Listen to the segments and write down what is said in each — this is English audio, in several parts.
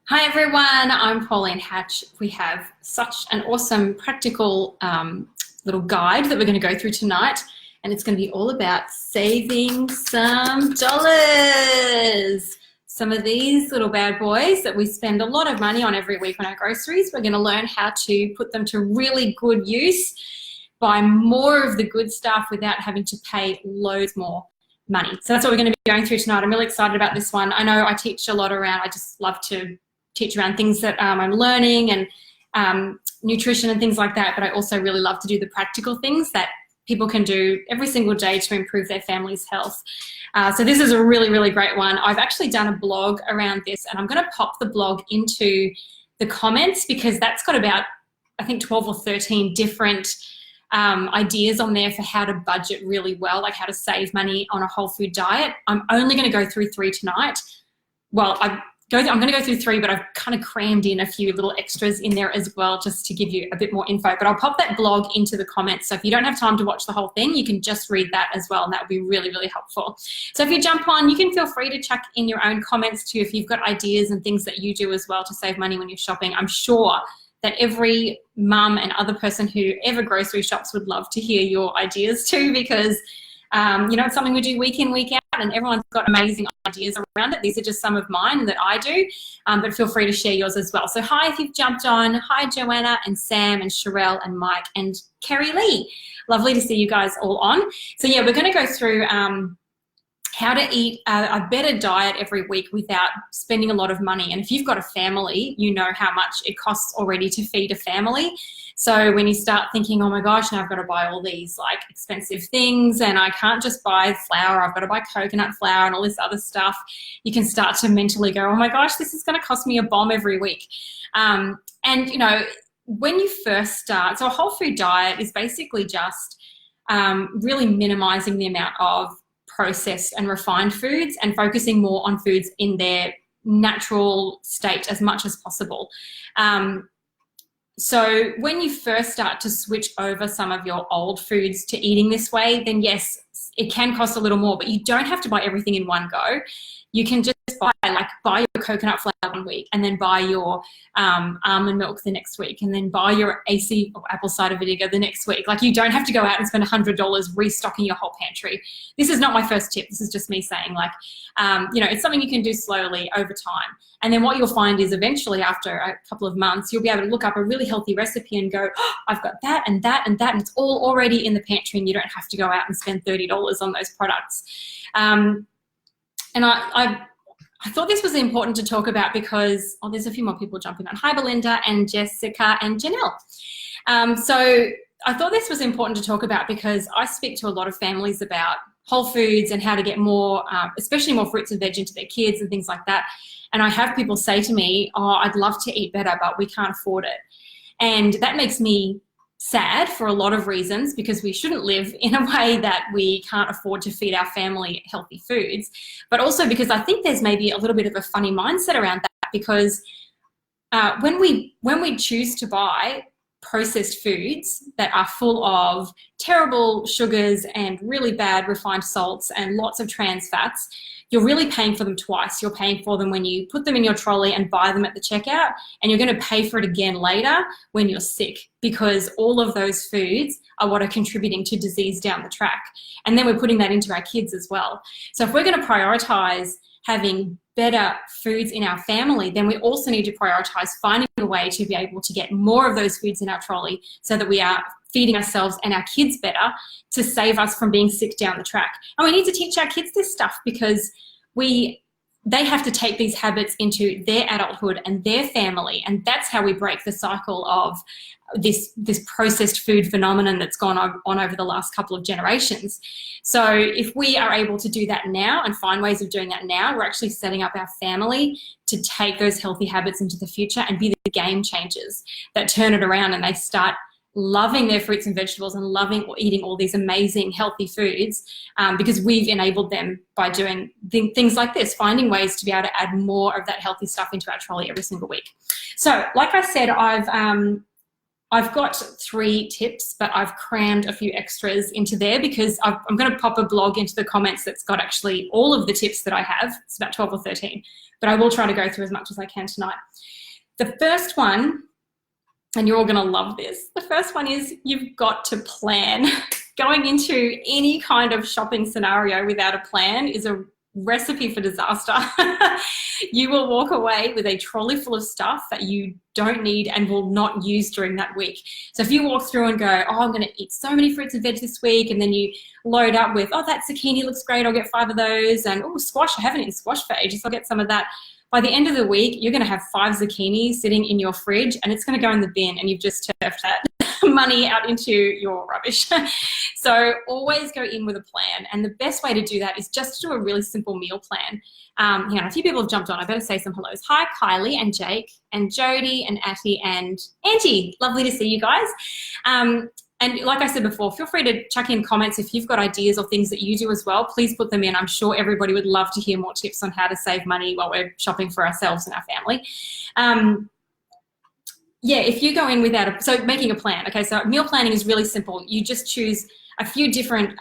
Hi everyone, I'm Pauline Hatch. We have such an awesome practical little guide that we're going to go through tonight, and it's going to be all about saving some dollars. Some of these little bad boys that we spend a lot of money on every week on our groceries, we're going to learn how to put them to really good use, buy more of the good stuff without having to pay loads more money. So that's what we're going to be going through tonight. I'm really excited about this one. I know I teach a lot around, I just love to teach around things that I'm learning and nutrition and things like that, but I also really love to do the practical things that people can do every single day to improve their family's health. So this is a really, really great one. I've actually done a blog around this, and I'm going to pop the blog into the comments because that's got about, I think, 12 or 13 different ideas on there for how to budget really well, like how to save money on a whole food diet. I'm only going to go through 3 tonight. Well, I'm going to go through 3, but I've kind of crammed in a few little extras in there as well just to give you a bit more info. But I'll pop that blog into the comments. So if you don't have time to watch the whole thing, you can just read that as well, and that would be really, really helpful. So if you jump on, you can feel free to chuck in your own comments too if you've got ideas and things that you do as well to save money when you're shopping. I'm sure that every mum and other person who ever grocery shops would love to hear your ideas too, because it's something we do week in, week out, and everyone's got amazing ideas around it. These are just some of mine that I do, but feel free to share yours as well. So hi if you've jumped on. Hi Joanna and Sam and Sherelle and Mike and Kerry Lee. Lovely to see you guys all on. So yeah, we're going to go through how to eat a better diet every week without spending a lot of money. And if you've got a family, you know how much it costs already to feed a family. So when you start thinking, oh my gosh, now I've got to buy all these like expensive things and I can't just buy flour, I've got to buy coconut flour and all this other stuff, you can start to mentally go, oh my gosh, this is going to cost me a bomb every week. And when you first start, so a whole food diet is basically just really minimizing the amount of processed and refined foods and focusing more on foods in their natural state as much as possible. So when you first start to switch over some of your old foods to eating this way, then yes, it can cost a little more, but you don't have to buy everything in one go. You can just buy your coconut flour one week and then buy your almond milk the next week and then buy your AC or apple cider vinegar the next week. Like, you don't have to go out and spend $100 restocking your whole pantry. This is not my first tip. This is just me saying it's something you can do slowly over time. And then what you'll find is eventually after a couple of months, you'll be able to look up a really healthy recipe and go, oh, I've got that and that and that, and it's all already in the pantry and you don't have to go out and spend $30 on those products. And I thought this was important to talk about because, there's a few more people jumping on. Hi, Belinda and Jessica and Janelle. So I thought this was important to talk about because I speak to a lot of families about whole foods and how to get more, especially more fruits and veg into their kids and things like that. And I have people say to me, oh, I'd love to eat better, but we can't afford it. And that makes me sad for a lot of reasons, because we shouldn't live in a way that we can't afford to feed our family healthy foods, but also because I think there's maybe a little bit of a funny mindset around that, because when we choose to buy processed foods that are full of terrible sugars and really bad refined salts and lots of trans fats, you're really paying for them twice. You're paying for them when you put them in your trolley and buy them at the checkout, and you're going to pay for it again later when you're sick, because all of those foods are what are contributing to disease down the track. And then we're putting that into our kids as well. So if we're going to prioritize having better foods in our family, then we also need to prioritize finding a way to be able to get more of those foods in our trolley so that we are feeding ourselves and our kids better, to save us from being sick down the track. And we need to teach our kids this stuff because they have to take these habits into their adulthood and their family, and that's how we break the cycle of this processed food phenomenon that's gone on over the last couple of generations. So if we are able to do that now and find ways of doing that now, we're actually setting up our family to take those healthy habits into the future and be the game changers that turn it around, and they start loving their fruits and vegetables and loving eating all these amazing healthy foods, because we've enabled them by doing things like this, finding ways to be able to add more of that healthy stuff into our trolley every single week. So like I said, I've I've got 3 tips, but I've crammed a few extras into there because I'm going to pop a blog into the comments that's got actually all of the tips that I have. It's about 12 or 13, but I will try to go through as much as I can tonight. The first one, and you're all going to love this, the first one is you've got to plan. Going into any kind of shopping scenario without a plan is a recipe for disaster. You will walk away with a trolley full of stuff that you don't need and will not use during that week. So if you walk through and go, oh, I'm going to eat so many fruits and veg this week, and then you load up with, oh, that zucchini looks great, I'll get 5 of those, and oh, squash, I haven't eaten squash for ages, I'll get some of that. By the end of the week, you're going to have 5 zucchini sitting in your fridge, and it's going to go in the bin, and you've just turfed that money out into your rubbish. So always go in with a plan. And the best way to do that is just to do a really simple meal plan. Hang on, a few people have jumped on. I better say some hellos. Hi, Kylie and Jake and Jody and Atty and Angie. Lovely to see you guys. And like I said before, feel free to chuck in comments if you've got ideas or things that you do as well. Please put them in. I'm sure everybody would love to hear more tips on how to save money while we're shopping for ourselves and our family. Yeah, if you go in without so making a plan. Okay, so meal planning is really simple. You just choose a few different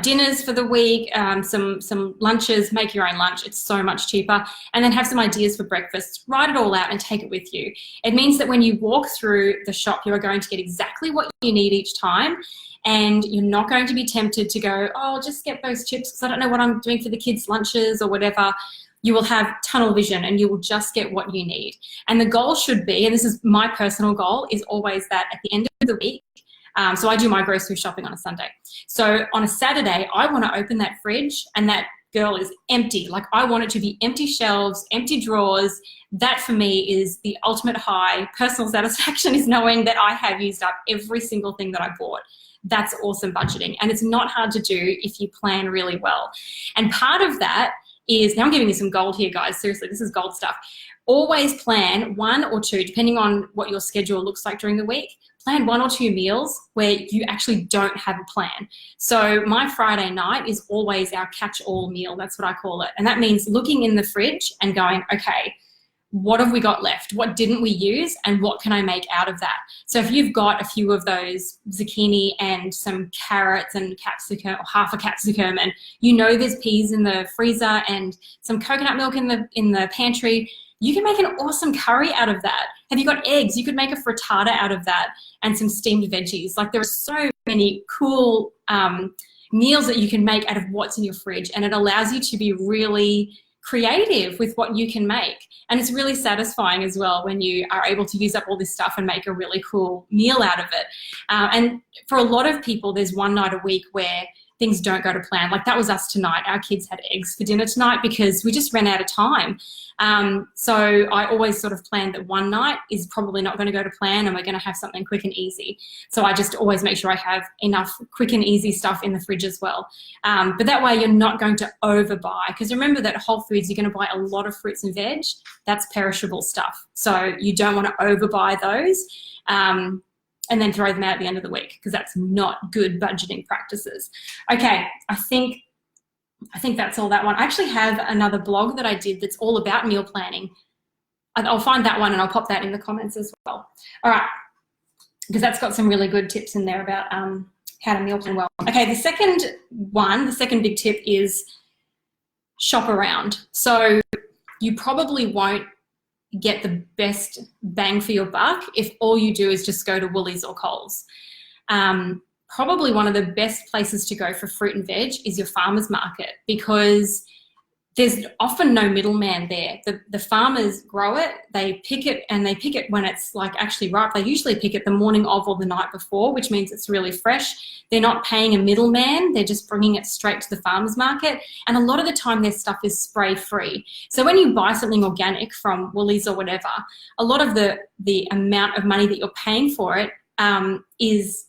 dinners for the week, some lunches, make your own lunch. It's so much cheaper. And then have some ideas for breakfast. Write it all out and take it with you. It means that when you walk through the shop, you are going to get exactly what you need each time. And you're not going to be tempted to go, oh, I'll just get those chips because I don't know what I'm doing for the kids' lunches or whatever. You will have tunnel vision and you will just get what you need. And the goal should be, and this is my personal goal, is always that at the end of the week, so I do my grocery shopping on a Sunday. So on a Saturday, I want to open that fridge and that girl is empty. Like I want it to be empty shelves, empty drawers. That for me is the ultimate high. Personal satisfaction is knowing that I have used up every single thing that I bought. That's awesome budgeting. And it's not hard to do if you plan really well. And part of that is, now I'm giving you some gold here, guys. Seriously, this is gold stuff. Always plan 1 or 2, depending on what your schedule looks like during the week, plan 1 or 2 meals where you actually don't have a plan. So my Friday night is always our catch-all meal. That's what I call it. And that means looking in the fridge and going, okay, what have we got left? What didn't we use? And what can I make out of that? So if you've got a few of those zucchini and some carrots and capsicum, or half a capsicum, and you know there's peas in the freezer and some coconut milk in the pantry, you can make an awesome curry out of that. Have you got eggs? You could make a frittata out of that and some steamed veggies. Like there are so many cool meals that you can make out of what's in your fridge, and it allows you to be really creative with what you can make. And it's really satisfying as well when you are able to use up all this stuff and make a really cool meal out of it. And for a lot of people, there's one night a week where things don't go to plan. Like that was us tonight. Our kids had eggs for dinner tonight because we just ran out of time. So I always sort of plan that one night is probably not going to go to plan and we're going to have something quick and easy. So I just always make sure I have enough quick and easy stuff in the fridge as well. But that way you're not going to overbuy, because remember that at Whole Foods, you're going to buy a lot of fruits and veg. That's perishable stuff. So you don't want to overbuy those. And then throw them out at the end of the week, because that's not good budgeting practices. Okay, I think that's all that one. I actually have another blog that I did that's all about meal planning. I'll find that one and I'll pop that in the comments as well. All right, because that's got some really good tips in there about how to meal plan well. Okay, the second big tip is shop around. So you probably won't get the best bang for your buck if all you do is just go to Woolies or Coles. Probably one of the best places to go for fruit and veg is your farmer's market, because there's often no middleman there. The farmers grow it, they pick it, and they pick it when it's like actually ripe. They usually pick it the morning of or the night before, which means it's really fresh. They're not paying a middleman, they're just bringing it straight to the farmer's market. And a lot of the time their stuff is spray free. So when you buy something organic from Woolies or whatever, a lot of the amount of money that you're paying for it is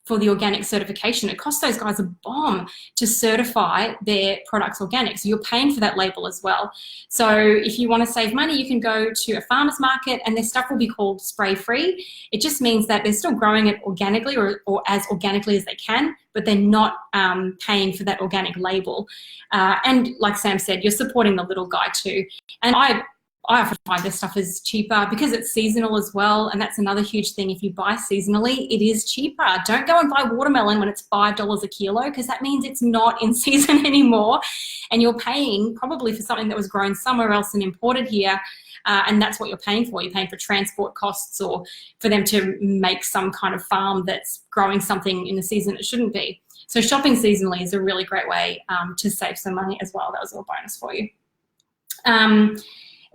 for the organic certification. It costs those guys a bomb to certify their products organic. So you're paying for that label as well. So if you want to save money, you can go to a farmer's market and their stuff will be called spray free. It just means that they're still growing it organically or as organically as they can, but they're not paying for that organic label. And like Sam said, you're supporting the little guy too. And I I often find this stuff is cheaper because it's seasonal as well, and that's another huge thing. If you buy seasonally, it is cheaper. Don't go and buy watermelon when it's $5 a kilo, because that means it's not in season anymore, and you're paying probably for something that was grown somewhere else and imported here, and that's what you're paying for. You're paying for transport costs, or for them to make some kind of farm that's growing something in the season it shouldn't be. So shopping seasonally is a really great way to save some money as well. That was a little bonus for you.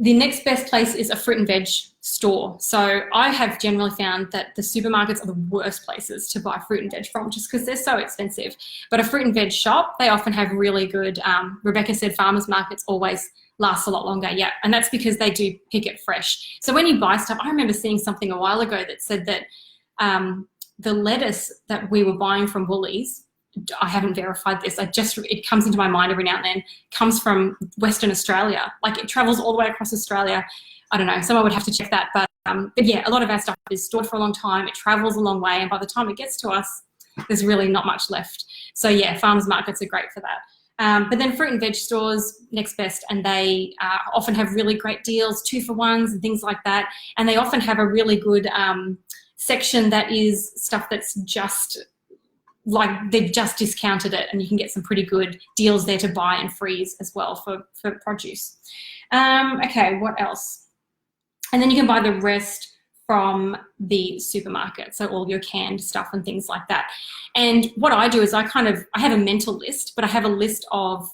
The next best place is a fruit and veg store. So I have generally found that the supermarkets are the worst places to buy fruit and veg from, just because they're so expensive. But a fruit and veg shop, they often have really good, Rebecca said farmers markets always last a lot longer. Yeah, and that's because they do pick it fresh. So when you buy stuff, I remember seeing something a while ago that said that the lettuce that we were buying from Woolies, I haven't verified this, it comes into my mind every now and then, comes from Western Australia. Like, it travels all the way across Australia. I don't know, someone would have to check that. But yeah, a lot of our stuff is stored for a long time. It travels a long way. And by the time it gets to us, there's really not much left. So yeah, farmers markets are great for that. But then fruit and veg stores, next best, and they often have really great deals, 2-for-1s and things like that. And they often have a really good section that is stuff that's just, like, they've just discounted it, and you can get some pretty good deals there to buy and freeze as well for produce. Okay, what else? And then you can buy the rest from the supermarket, so all your canned stuff and things like that. And what I do is I have a mental list, but I have a list of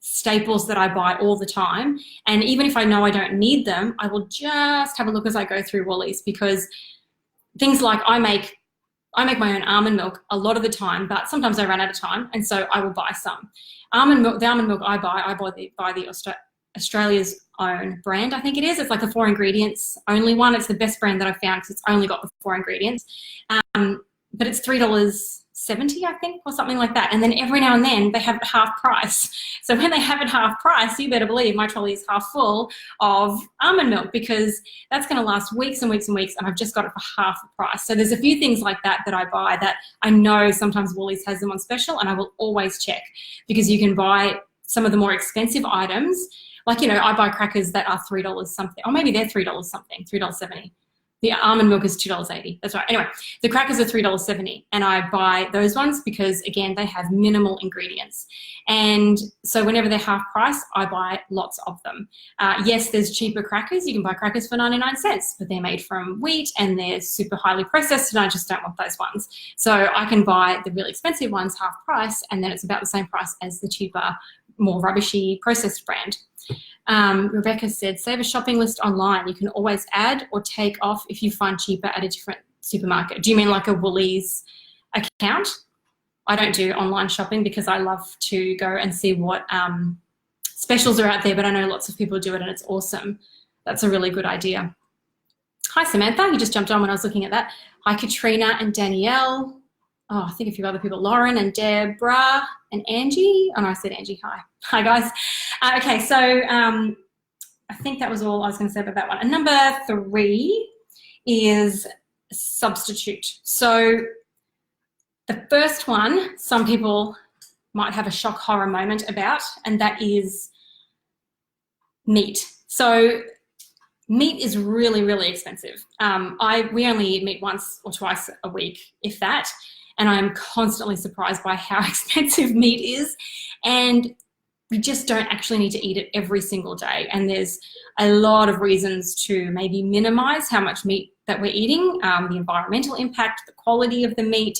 staples that I buy all the time. And even if I know I don't need them, I will just have a look as I go through Woolies, because things like I make my own almond milk a lot of the time, but sometimes I run out of time, and so I will buy some. Almond milk, the almond milk I buy the Australia's Own brand, I think it is. It's like the 4 ingredients only one. It's the best brand that I found because it's only got the 4 ingredients. But it's $3.70, I think, or something like that. And then every now and then they have it half price. So when they have it half price, you better believe my trolley is half full of almond milk, because that's going to last weeks and weeks and weeks, and I've just got it for half the price. So there's a few things like that that I buy that I know sometimes Woolies has them on special, and I will always check, because you can buy some of the more expensive items. Like, you know, I buy crackers that are $3 something, or maybe they're $3 something, $3.70. The almond milk is $2.80. That's right. Anyway, the crackers are $3.70, and I buy those ones because, again, they have minimal ingredients. And so whenever they're half price, I buy lots of them. Yes, there's cheaper crackers. You can buy crackers for 99 cents, but they're made from wheat and they're super highly processed, and I just don't want those ones. So I can buy the really expensive ones half price, and then it's about the same price as the cheaper, more rubbishy processed brand. Rebecca said, save a shopping list online. You can always add or take off if you find cheaper at a different supermarket. Do you mean like a Woolies account? I don't do online shopping because I love to go and see what specials are out there, but I know lots of people do it, and it's awesome. That's a really good idea. Hi, Samantha. You just jumped on when I was looking at that. Hi, Katrina and Danielle. Oh, I think a few other people, Lauren and Deborah and Angie. Oh, no, I said Angie. Hi. Hi, guys. Okay, so I think that was all I was going to say about that one. And number 3 is substitute. So the first one, some people might have a shock horror moment about, and that is meat. So meat is really, really expensive. We only eat meat once or twice a week, if that. And I'm constantly surprised by how expensive meat is. And we just don't actually need to eat it every single day. And there's a lot of reasons to maybe minimize how much meat that we're eating, the environmental impact, the quality of the meat.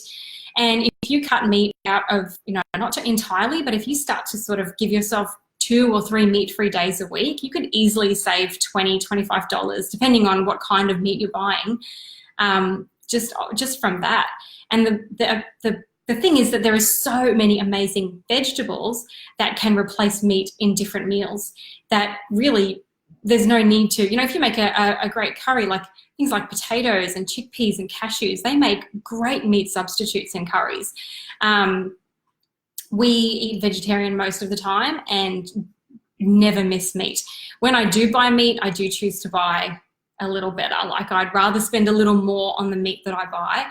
And if you cut meat out of, not entirely, but if you start to sort of give yourself 2 or 3 meat-free days a week, you could easily save $20, $25, depending on what kind of meat you're buying, just from that. And the thing is that there are so many amazing vegetables that can replace meat in different meals that really there's no need to, if you make a great curry, like things like potatoes and chickpeas and cashews, they make great meat substitutes in curries. We eat vegetarian most of the time and never miss meat. When I do buy meat, I do choose to buy a little better. Like I'd rather spend a little more on the meat that I buy.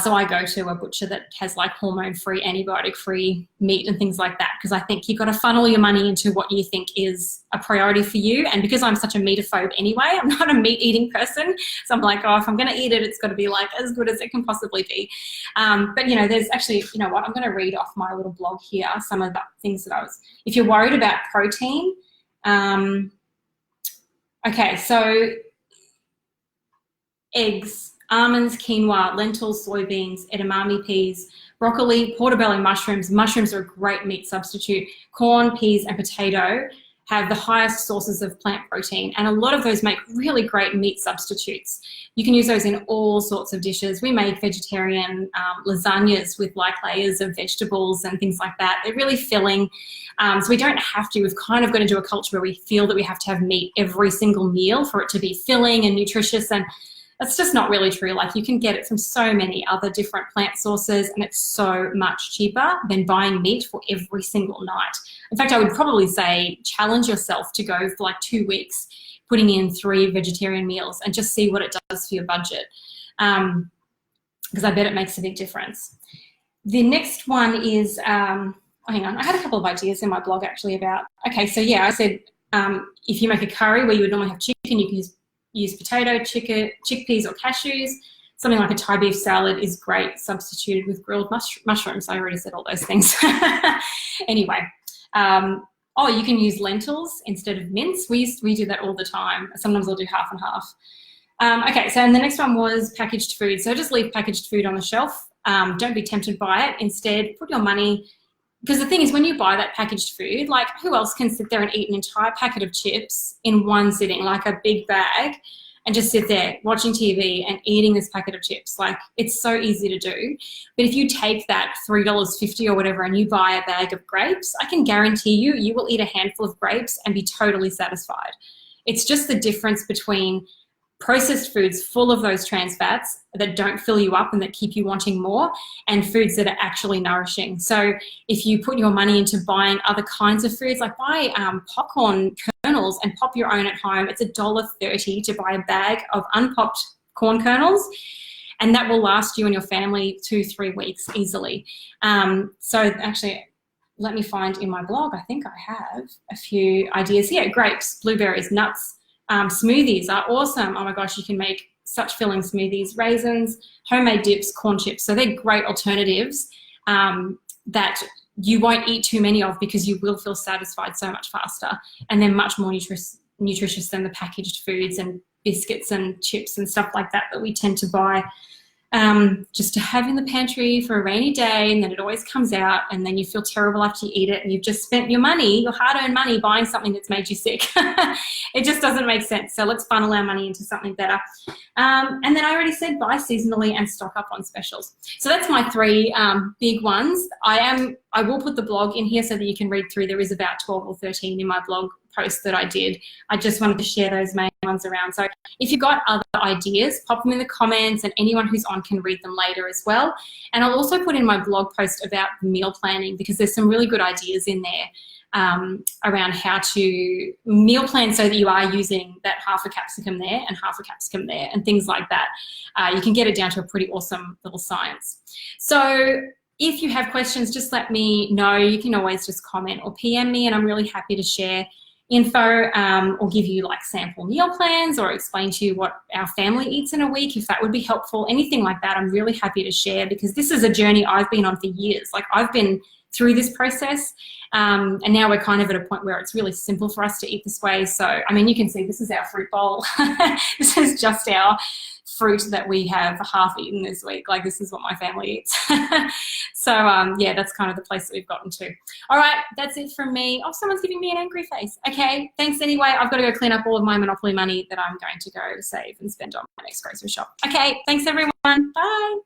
So I go to a butcher that has like hormone-free, antibiotic-free meat and things like that, because I think you've got to funnel your money into what you think is a priority for you. And because I'm such a meatophobe anyway, I'm not a meat-eating person. So I'm like, oh, if I'm going to eat it, it's got to be like as good as it can possibly be. But, you know, there's actually, you know what, I'm going to read off my little blog here, some of the things that if you're worried about protein, okay, so eggs, almonds, quinoa, lentils, soybeans, edamame peas, broccoli, portobello mushrooms. Mushrooms are a great meat substitute. Corn, peas, and potato have the highest sources of plant protein, and a lot of those make really great meat substitutes. You can use those in all sorts of dishes. We make vegetarian lasagnas with like layers of vegetables and things like that. They're really filling. So we don't have to. We've kind of got into a culture where we feel that we have to have meat every single meal for it to be filling and nutritious, and that's just not really true. Like you can get it from so many other different plant sources, and it's so much cheaper than buying meat for every single night. In fact, I would probably say challenge yourself to go for like 2 weeks, putting in 3 vegetarian meals and just see what it does for your budget. Because I bet it makes a big difference. The next one is, hang on, I had a couple of ideas in my blog actually about, okay, so yeah, I said if you make a curry where you would normally have chicken, you can use potato, chickpeas or cashews. Something like a Thai beef salad is great substituted with grilled mushrooms. I already said all those things. Anyway, you can use lentils instead of mince. We do that all the time. Sometimes I'll do half and half. Okay, so and the next one was packaged food. So just leave packaged food on the shelf. Don't be tempted by it. Instead, put your money, because the thing is, when you buy that packaged food, like who else can sit there and eat an entire packet of chips in one sitting, like a big bag, and just sit there watching TV and eating this packet of chips? Like, it's so easy to do. But if you take that $3.50 or whatever and you buy a bag of grapes, I can guarantee you will eat a handful of grapes and be totally satisfied. It's just the difference between processed foods full of those trans fats that don't fill you up and that keep you wanting more, and foods that are actually nourishing. So if you put your money into buying other kinds of foods, like buy popcorn kernels and pop your own at home. It's $1.30 to buy a bag of unpopped corn kernels, and that will last you and your family 2-3 weeks easily. So actually, let me find in my blog, I think I have a few ideas here. Grapes, blueberries, nuts, smoothies are awesome. Oh my gosh, you can make such filling smoothies. Raisins, homemade dips, corn chips. So they're great alternatives that you won't eat too many of, because you will feel satisfied so much faster. And they're much more nutritious than the packaged foods and biscuits and chips and stuff like that we tend to buy just to have in the pantry for a rainy day, and then it always comes out, and then you feel terrible after you eat it, and you've just spent your money, your hard-earned money, buying something that's made you sick. It just doesn't make sense. So let's funnel our money into something better. And then I already said buy seasonally and stock up on specials. So that's my 3 big ones. I will put the blog in here so that you can read through. There is about 12 or 13 in my blog post that I did. I just wanted to share those main ones around. So if you've got other ideas, pop them in the comments, and anyone who's on can read them later as well. And I'll also put in my blog post about meal planning, because there's some really good ideas in there around how to meal plan so that you are using that half a capsicum there and half a capsicum there and things like that. You can get it down to a pretty awesome little science. So if you have questions, just let me know. You can always just comment or PM me, and I'm really happy to share info or give you like sample meal plans, or explain to you what our family eats in a week, if that would be helpful. Anything like that, I'm really happy to share, because this is a journey I've been on for years. Like, I've been through this process, and now we're kind of at a point where it's really simple for us to eat this way. So, I mean, you can see this is our fruit bowl. This is just our fruit that we have half eaten this week. Like, this is what my family eats. So yeah, that's kind of the place that we've gotten to. All right, that's it from me. Oh, someone's giving me an angry face. Okay, thanks anyway. I've got to go clean up all of my Monopoly money that I'm going to go save and spend on my next grocery shop. Okay, thanks everyone. Bye.